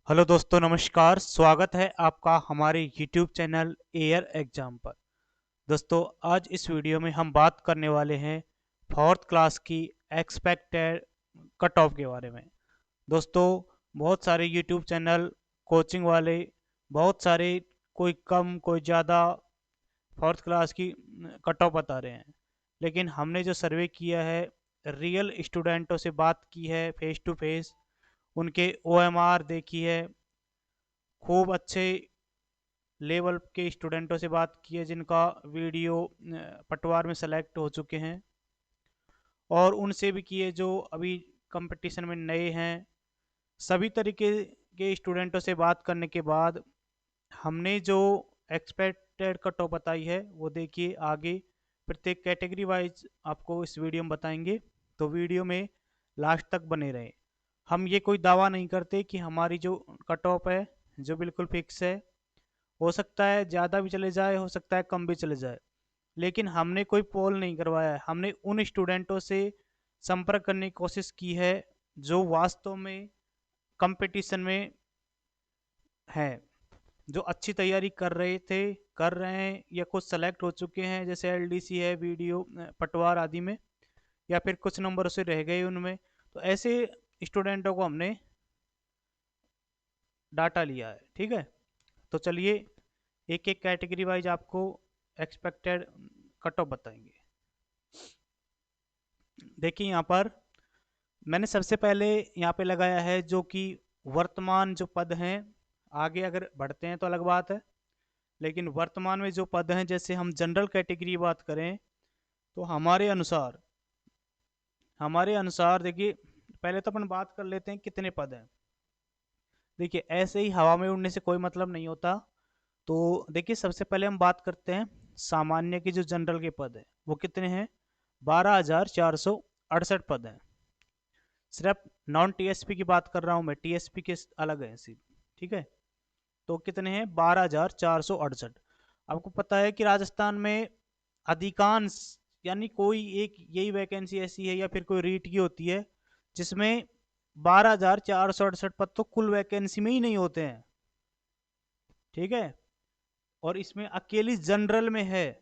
Hello दोस्तों, नमस्कार। स्वागत है आपका हमारे यूट्यूब चैनल एयर एग्जाम पर। दोस्तों, आज इस वीडियो में हम बात करने वाले हैं फोर्थ क्लास की एक्सपेक्टेड कट ऑफ के बारे में। दोस्तों, बहुत सारे यूट्यूब चैनल, कोचिंग वाले, बहुत सारे, कोई कम कोई ज़्यादा फोर्थ क्लास की कट ऑफ बता रहे हैं। लेकिन हमने जो सर्वे किया है, रियल स्टूडेंटों से बात की है फेस टू फेस, उनके ओएमआर देखी है, खूब अच्छे लेवल के स्टूडेंटों से बात की है जिनका वीडियो पटवार में सेलेक्ट हो चुके हैं, और उनसे भी किए जो अभी कंपटीशन में नए हैं। सभी तरीके के स्टूडेंटों से बात करने के बाद हमने जो एक्सपेक्टेड कट ऑफ बताई है वो देखिए आगे प्रत्येक कैटेगरी वाइज आपको इस वीडियो में बताएंगे। तो वीडियो में लास्ट तक बने रहे। हम ये कोई दावा नहीं करते कि हमारी जो कट ऑफ है जो बिल्कुल फिक्स है। हो सकता है ज़्यादा भी चले जाए, हो सकता है कम भी चले जाए। लेकिन हमने कोई पोल नहीं करवाया है, हमने उन स्टूडेंटों से संपर्क करने की कोशिश की है जो वास्तव में कंपटीशन में हैं, जो अच्छी तैयारी कर रहे थे, कर रहे हैं, या कुछ सेलेक्ट हो चुके हैं जैसे एलडीसी है, वीडियो पटवार आदि में, या फिर कुछ नंबर से रह गए उनमें। तो ऐसे स्टूडेंटों को हमने डाटा लिया है। ठीक है, तो चलिए एक एक कैटेगरी वाइज आपको एक्सपेक्टेड कट ऑफ बताएंगे। देखिए यहाँ पर मैंने सबसे पहले यहाँ पे लगाया है जो कि वर्तमान जो पद हैं। आगे अगर बढ़ते हैं तो अलग बात है, लेकिन वर्तमान में जो पद हैं, जैसे हम जनरल कैटेगरी की बात करें तो हमारे अनुसार देखिए, पहले तो अपन बात कर लेते हैं कितने पद हैं। देखिए, ऐसे ही हवा में उड़ने से कोई मतलब नहीं होता। तो देखिए, सबसे पहले हम बात करते हैं सामान्य के जो जनरल के पद हैं वो कितने हैं। 12,468 पद हैं। सिर्फ नॉन टीएसपी की बात कर रहा हूँ मैं, टीएसपी के अलग है सी। ठीक है, तो कितने हैं? 12,468। आपको पता है कि राजस्थान में अधिकांश, यानी कोई एक यही वैकेंसी ऐसी है या फिर कोई रीट की होती है जिसमें 12,468 पद तो कुल वैकेंसी में ही नहीं होते हैं। ठीक है, और इसमें अकेली जनरल में है।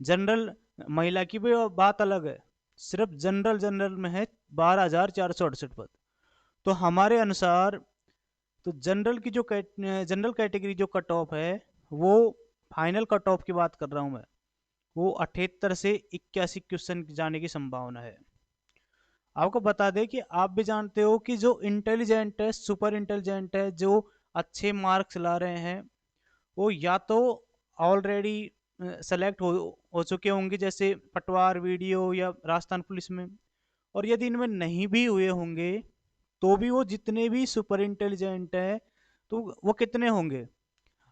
जनरल महिला की भी बात अलग है। सिर्फ जनरल जनरल में है 12,468 पद। तो हमारे अनुसार, तो जनरल कैटेगरी जो कट ऑफ है वो, फाइनल कट ऑफ की बात कर रहा हूँ मैं, वो 78 से 81 क्वेश्चन जाने की संभावना है। आपको बता दें कि आप भी जानते हो कि जो इंटेलिजेंट है, सुपर इंटेलिजेंट है, जो अच्छे मार्क्स ला रहे हैं, वो या तो ऑलरेडी सेलेक्ट हो चुके होंगे जैसे पटवार, वीडियो या राजस्थान पुलिस में। और यदि इनमें नहीं भी हुए होंगे तो भी वो जितने भी सुपर इंटेलिजेंट है तो वो कितने होंगे।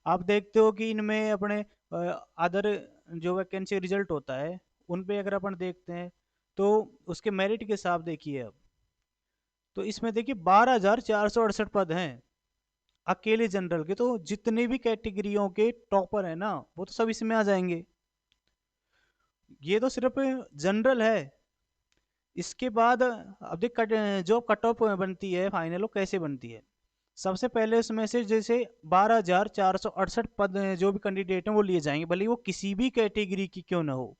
आप देखते हो कि इनमें अपने अदर जो वैकेंसी रिजल्ट होता है उन पे अगर अपन देखते हैं तो उसके मेरिट के हिसाब देखिए अब, तो इसमें देखिए 12,468 पद हैं अकेले जनरल के। तो जितने भी कैटेगरियों के टॉपर है ना वो तो सब इसमें आ जाएंगे। ये तो सिर्फ जनरल है। इसके बाद अब देख जो कट ऑफ बनती है फाइनल, वो कैसे बनती है। सबसे पहले उसमें से जैसे 12,468 पद हैं, जो भी कैंडिडेट हैं वो लिए जाएंगे, भले ही वो किसी भी कैटेगरी की क्यों ना हो,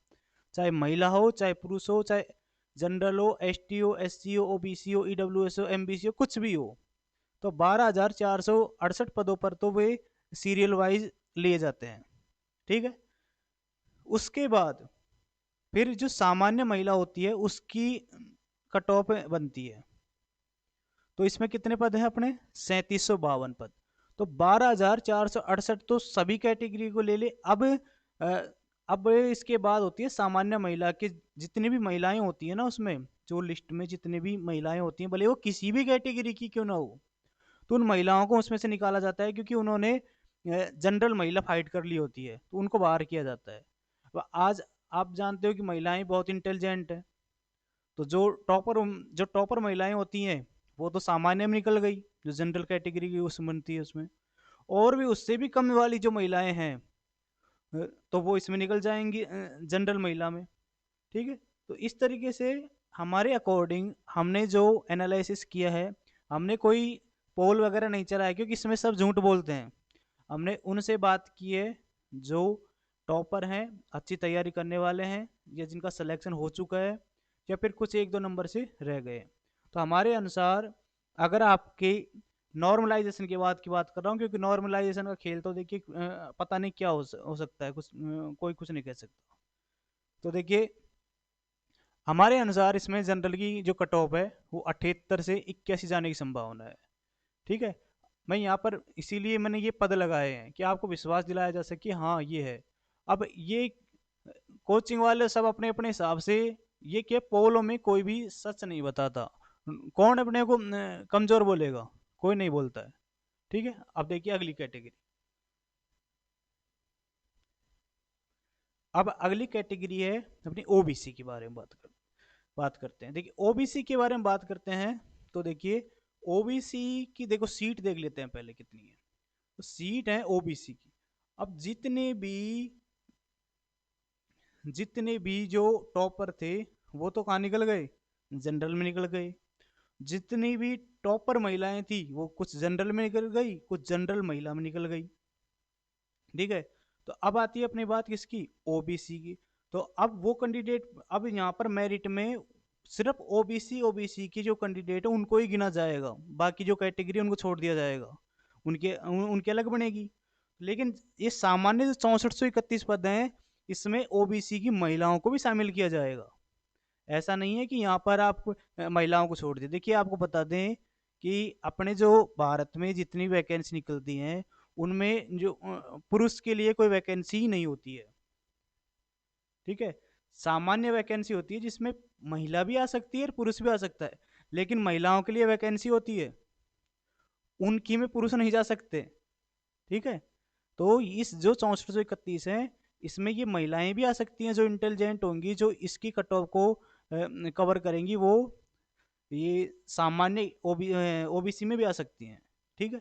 चाहे महिला हो, चाहे पुरुष हो, चाहे जनरल हो, एसटी हो, एससी हो, ओबीसी हो, ईडब्ल्यूएस हो, एमबीसी हो, कुछ भी हो। तो 12,468 पदों पर तो वे सीरियल वाइज लिए जाते हैं। ठीक है, उसके बाद फिर जो सामान्य महिला होती है उसकी कट ऑफ बनती है। तो इसमें कितने पद हैं अपने? 3752 पद। तो 12,468 तो सभी कैटेगरी को ले ले। अब इसके बाद होती है सामान्य महिला के, जितनी भी महिलाएं होती है ना उसमें, जो लिस्ट में जितनी भी महिलाएं होती हैं, भले वो किसी भी कैटेगरी की क्यों ना हो, तो उन महिलाओं को उसमें से निकाला जाता है क्योंकि उन्होंने जनरल महिला फाइट कर ली होती है, तो उनको बाहर किया जाता है। आज आप जानते हो कि महिलाएं बहुत इंटेलिजेंट है। तो जो टॉपर महिलाएं होती हैं वो तो सामान्य में निकल गई, जो जनरल कैटेगरी की उसमें बनती है उसमें। और भी उससे भी कम वाली जो महिलाएं हैं तो वो इसमें निकल जाएंगी जनरल महिला में। ठीक है, तो इस तरीके से हमारे अकॉर्डिंग हमने जो एनालिसिस किया है, हमने कोई पोल वगैरह नहीं चला है, क्योंकि इसमें सब झूठ बोलते हैं। हमने उनसे बात की है जो टॉपर हैं, अच्छी तैयारी करने वाले हैं, या जिनका सिलेक्शन हो चुका है, या फिर कुछ एक दो नंबर से रह गए। तो हमारे अनुसार अगर आपके नॉर्मलाइजेशन की बात कर रहा हूँ, क्योंकि नॉर्मलाइजेशन का खेल तो देखिए पता नहीं क्या हो सकता है, कुछ कोई कुछ नहीं कह सकता। तो देखिए हमारे अनुसार इसमें जनरल की जो कट ऑफ है वो 78 से 81 जाने की संभावना है। ठीक है, मैं यहाँ पर इसीलिए मैंने ये पद लगाए हैं कि आपको विश्वास दिलाया जा सके हाँ ये है। अब ये कोचिंग वाले सब अपने अपने हिसाब से, ये क्या पोलो में कोई भी सच नहीं बताता, कौन अपने को कमजोर बोलेगा, कोई नहीं बोलता है। ठीक है, अब देखिए अगली कैटेगरी। अब अगली कैटेगरी है अपनी ओबीसी के बारे में बात करते हैं। देखिए ओबीसी के बारे में बात करते हैं, तो देखिए ओबीसी की देखो सीट देख लेते हैं पहले कितनी है। तो सीट है ओबीसी की, अब जितने भी जो टॉपर थे वो तो कहाँ निकल गए, जनरल में निकल गए। जितनी भी टॉपर महिलाएं थी वो कुछ जनरल में निकल गई, कुछ जनरल महिला में निकल गई। ठीक है, तो अब आती है अपनी बात किसकी, ओबीसी की। तो अब वो कैंडिडेट, अब यहाँ पर मेरिट में सिर्फ ओबीसी के जो कैंडिडेट है उनको ही गिना जाएगा, बाकी जो कैटेगरी उनको छोड़ दिया जाएगा, उनके अलग बनेगी। लेकिन ये सामान्य जो 6431 पद हैं, इसमें ओबीसी की महिलाओं को भी शामिल किया जाएगा। ऐसा नहीं है कि यहाँ पर आप महिलाओं को छोड़ दें। देखिए आपको बता दें कि अपने जो भारत में जितनी वैकेंसी निकलती हैं उनमें जो पुरुष के लिए कोई वैकेंसी ही नहीं होती है। ठीक है, सामान्य वैकेंसी होती है जिसमें महिला भी आ सकती है और पुरुष भी आ सकता है, लेकिन महिलाओं के लिए वैकेंसी होती है, उनकी में पुरुष नहीं जा सकते। ठीक है, तो इस जो 6431 है, इसमें ये महिलाएं भी आ सकती हैं जो इंटेलिजेंट होंगी, जो इसकी कट ऑफ को कवर करेंगी, वो ये सामान्य ओबीसी में भी आ सकती हैं। ठीक है,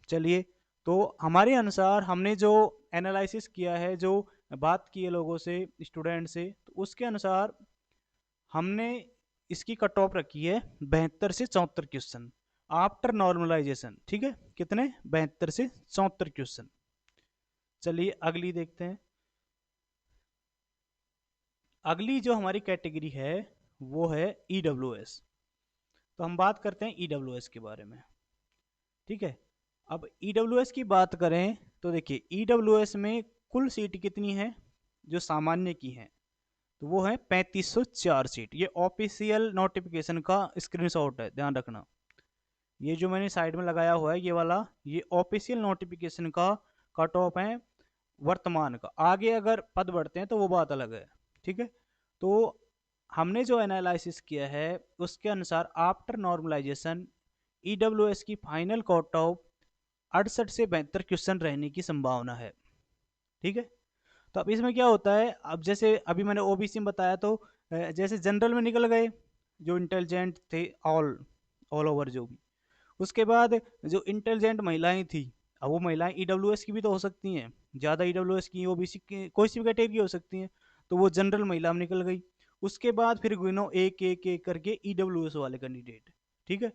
चलिए, तो हमारे अनुसार हमने जो एनालिसिस किया है, जो बात की है लोगों से, स्टूडेंट से, तो उसके अनुसार हमने इसकी कट ऑफ रखी है 72 से 74 क्वेश्चन आफ्टर नॉर्मलाइजेशन। ठीक है, कितने, 72 से 74 क्वेश्चन। चलिए अगली देखते हैं। अगली जो हमारी कैटेगरी है वो है ईडब्ल्यूएस। तो हम बात करते हैं ईडब्ल्यूएस के बारे में। ठीक है, अब ईडब्ल्यूएस की बात करें तो देखिए ईडब्ल्यूएस में कुल सीट कितनी है जो सामान्य की है, तो वो है 3504 सीट। ये ऑफिशियल नोटिफिकेशन का स्क्रीनशॉट है, ध्यान रखना। ये जो मैंने साइड में लगाया हुआ है ये वाला, ये ऑफिशियल नोटिफिकेशन का कट ऑफ है वर्तमान का। आगे अगर पद बढ़ते हैं तो वो बात अलग है। ठीक है, तो हमने जो एनालिसिस किया है उसके अनुसार आफ्टर नॉर्मलाइजेशन ईडब्ल्यूएस की फाइनल कट ऑफ 68 से 72 क्वेश्चन रहने की संभावना है। ठीक है, तो अब इसमें क्या होता है, अब जैसे अभी मैंने ओबीसी में बताया, तो जैसे जनरल में निकल गए जो इंटेलिजेंट थे, ऑल ऑल ओवर जो भी, उसके बाद जो इंटेलिजेंट महिलाएं थी, अब वो महिलाएं ईडब्ल्यूएस की भी तो हो सकती हैं, ज़्यादा ईडब्ल्यूएस की, ओबीसी की, कोई सी भी कैटेगरी हो सकती हैं, तो वो जनरल महिला में निकल गई। उसके बाद फिर गिनो एक एक एक करके ईडब्ल्यूएस वाले कैंडिडेट। ठीक है,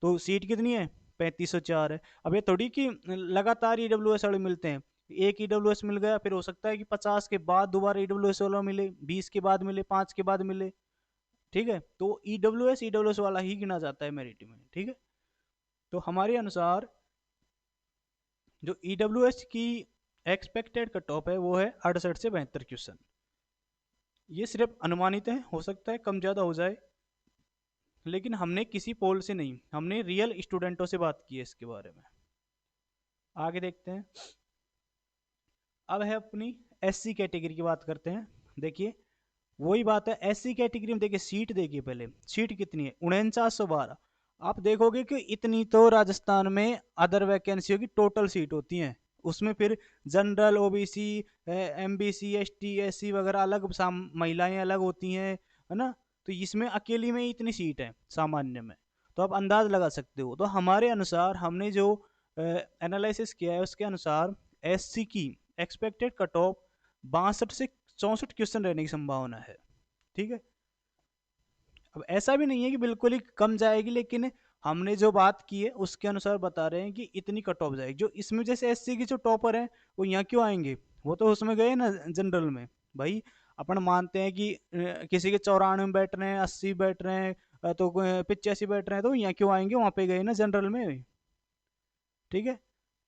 तो सीट कितनी है, 3504 है। अब ये थोड़ी कि लगातार ईडब्ल्यूएस वाले मिलते हैं, एक ईडब्ल्यूएस मिल गया फिर हो सकता है कि 50 के बाद दोबारा ईडब्ल्यूएस वाला मिले, 20 के बाद मिले, 5 के बाद मिले। ठीक है, तो ईडब्ल्यूएस वाला ही गिना जाता है मेरिट में। ठीक है, तो हमारे अनुसार जो ईडब्ल्यूएस की एक्सपेक्टेड कट ऑफ है वो है 68 से 72 क्वेश्चन। ये सिर्फ अनुमानित है, हो सकता है कम ज़्यादा हो जाए, लेकिन हमने किसी पोल से नहीं, हमने रियल स्टूडेंटों से बात की है इसके बारे में। आगे देखते हैं। अब है अपनी एससी कैटेगरी की बात करते हैं। देखिए वही बात है, एससी कैटेगरी में देखिए सीट, देखिए पहले सीट कितनी है, 4912। आप देखोगे कि इतनी तो राजस्थान में अदर वैकेंसियों की टोटल सीट होती हैं, उसमें फिर general, OBC, MBC, ST, SC वगैरह अलग, महिलाएं अलग होती हैं, है ना। तो इसमें अकेली में इतनी सीट है सामान्य में, तो आप अंदाज लगा सकते हो। तो हमारे अनुसार हमने जो एनालिसिस किया है उसके अनुसार एससी की एक्सपेक्टेड कट ऑफ 62 से 64 क्वेश्चन रहने की संभावना है। ठीक है, अब ऐसा भी नहीं है कि बिल्कुल ही कम जाएगी, लेकिन हमने जो बात की है उसके अनुसार बता रहे हैं कि इतनी कट ऑफ जाएगी। जो इसमें जैसे एससी के जो टॉपर हैं वो यहाँ क्यों आएंगे, वो तो उसमें गए ना जनरल में। भाई अपन मानते हैं कि किसी के 94 में बैठ रहे हैं, 80 बैठ रहे हैं, तो 85 बैठ रहे हैं, तो यहाँ क्यों आएंगे, वहाँ पे गए ना जनरल में। ठीक है,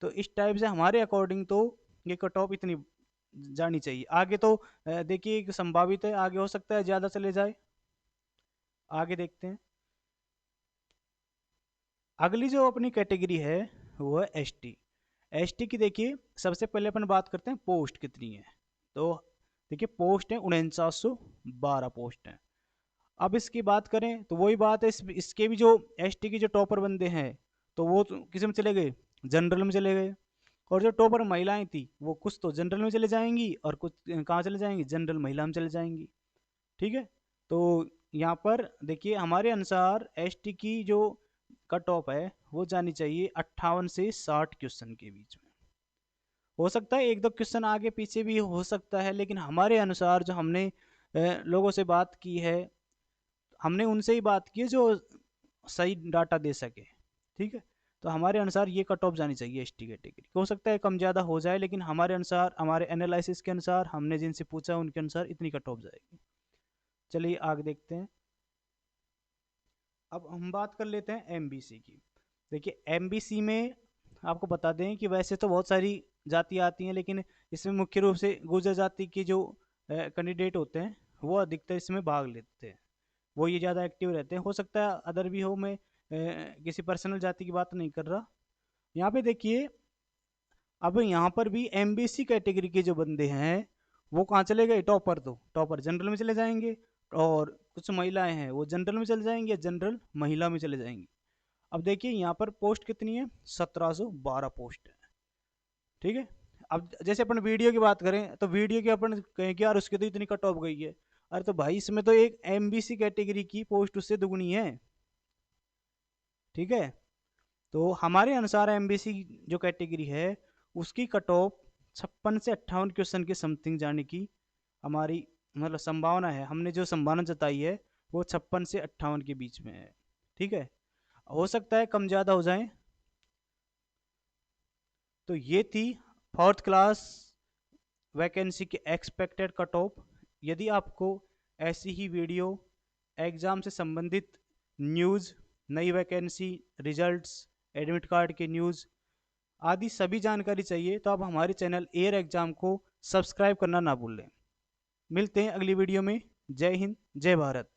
तो इस टाइप से हमारे अकॉर्डिंग तो ये कट ऑफ इतनी जानी चाहिए। आगे तो देखिए एक संभावित है, आगे हो सकता है ज़्यादा चले जाए। आगे देखते हैं। अगली जो अपनी कैटेगरी है वो है एसटी। एसटी की देखिए सबसे पहले अपन बात करते हैं पोस्ट कितनी है। तो देखिए पोस्ट है 4912 पोस्ट है। अब इसकी बात करें तो वही बात है, इसके भी जो एसटी की जो टॉपर बंदे हैं तो वो तो किस में चले गए, जनरल में चले गए। और जो टॉपर महिलाएं थी वो कुछ तो जनरल में चले जाएंगी और कुछ कहाँ चले जाएंगी, जनरल महिला में चले जाएंगी। ठीक है, तो यहाँ पर देखिए हमारे अनुसार एसटी की जो कट ऑफ है वो जानी चाहिए 58 से 60 क्वेश्चन के बीच में। हो सकता है एक दो क्वेश्चन आगे पीछे भी हो सकता है, लेकिन हमारे अनुसार जो हमने लोगों से बात की है, हमने उनसे ही बात की है जो सही डाटा दे सके। ठीक है, तो हमारे अनुसार ये कट ऑफ जानी चाहिए एसटी कैटेगरी। हो सकता है कम ज़्यादा हो जाए, लेकिन हमारे अनुसार, हमारे एनालिसिस के अनुसार, हमने जिनसे पूछा उनके अनुसार इतनी कट ऑफ जाएगी। चलिए आगे देखते हैं। अब हम बात कर लेते हैं एमबीसी की। देखिए एमबीसी में आपको बता दें कि वैसे तो बहुत सारी जातियाँ आती हैं, लेकिन इसमें मुख्य रूप से गुर्जर जाति के जो कैंडिडेट होते हैं वो अधिकतर इसमें भाग लेते हैं, वो ये ज़्यादा एक्टिव रहते हैं। हो सकता है अदर भी हो, मैं किसी पर्सनल जाति की बात नहीं कर रहा। यहाँ पे देखिए अब यहाँ पर भी एमबीसी कैटेगरी के जो बंदे हैं वो कहाँ चले गए, टॉपर, तो टॉपर जनरल में चले जाएंगे। और कुछ महिलाएं हैं वो जनरल में चले जाएंगे या जनरल महिला में चले जाएंगी। अब देखिए यहाँ पर पोस्ट कितनी है, 1712 पोस्ट है। ठीक है, अब जैसे अपन वीडियो की बात करें तो वीडियो की अपन कहें कि यार उसकी तो इतनी कट ऑफ गई है, अरे तो भाई इसमें तो एक एमबीसी कैटेगरी की पोस्ट उससे दुगनी है। ठीक है, तो हमारे अनुसार एमबीसी जो कैटेगरी है उसकी कट ऑफ 56 से 58 क्वेश्चन के समथिंग जाने की हमारी मतलब संभावना है। हमने जो संभावना जताई है वो 56 से 58 के बीच में है। ठीक है, हो सकता है कम ज़्यादा हो जाए। तो ये थी फोर्थ क्लास वैकेंसी के एक्सपेक्टेड कट ऑफ। यदि आपको ऐसी ही वीडियो, एग्ज़ाम से संबंधित न्यूज़, नई वैकेंसी, रिजल्ट्स, एडमिट कार्ड के न्यूज़ आदि सभी जानकारी चाहिए तो आप हमारे चैनल एयर एग्ज़ाम को सब्सक्राइब करना ना भूलें। मिलते हैं अगली वीडियो में। जय हिंद, जय भारत।